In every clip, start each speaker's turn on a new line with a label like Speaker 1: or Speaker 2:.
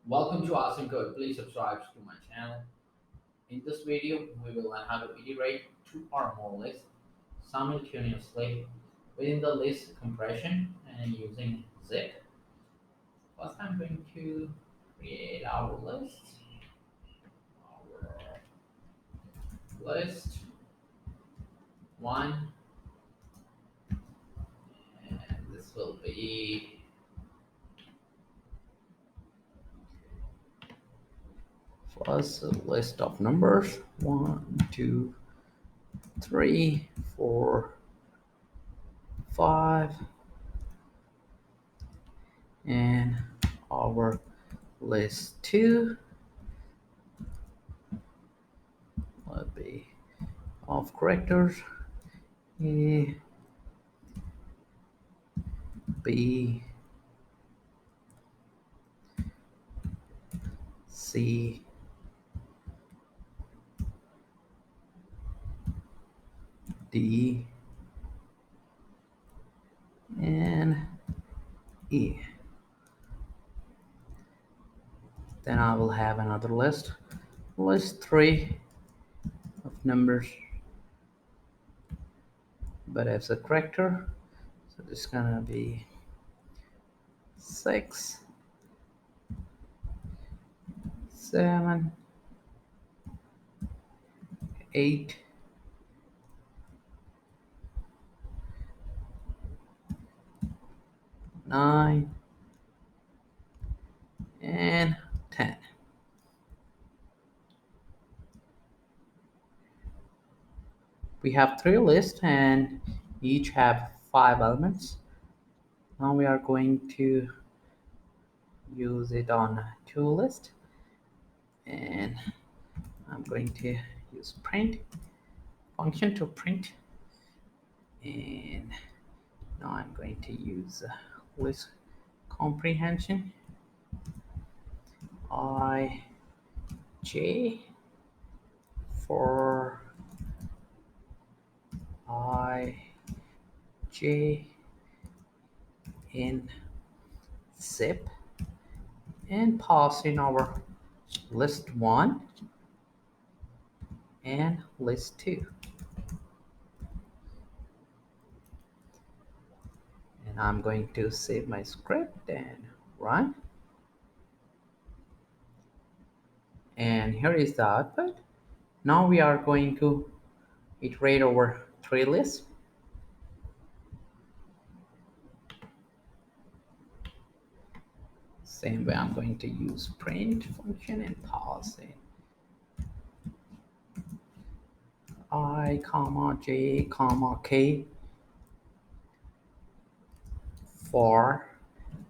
Speaker 1: Welcome to Awesome Code. Please subscribe to my channel. In this video, we will learn how to iterate two or more lists simultaneously within the list compression and using zip. First, I'm going to create our list. Our list one, and this will be first a list of numbers 1, 2, 3, 4, 5, and our list 2 will be of characters A, B, C, D, and E. Then I will have another list 3 of numbers, but as a character, so it's gonna be 6, 7, 8, 9, and 10. We have 3 lists and each have 5 elements. Now we are going to use it on 2 lists, and I'm going to use print function to print, and now I'm going to use list comprehension I j for I j in zip, and pass in our list 1 and list 2, and I'm going to save my script and run. And here is the output. Now we are going to iterate over 3 lists. Same way, I'm going to use print function and pass in I comma j comma k for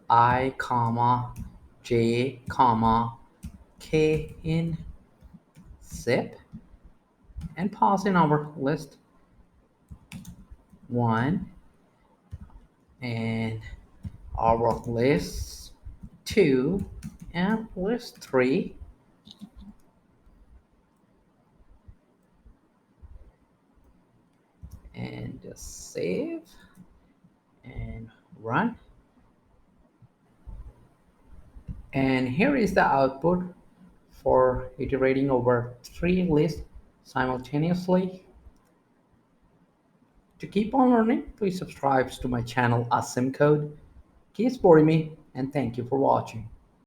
Speaker 1: I comma j comma k in zip, and pass in our list 1 and our list 2 and list 3, and just save and run. And here is the output for iterating over 3 lists simultaneously. To keep on learning, please subscribe to my channel Awesome Code. Keep supporting me, and thank you for watching.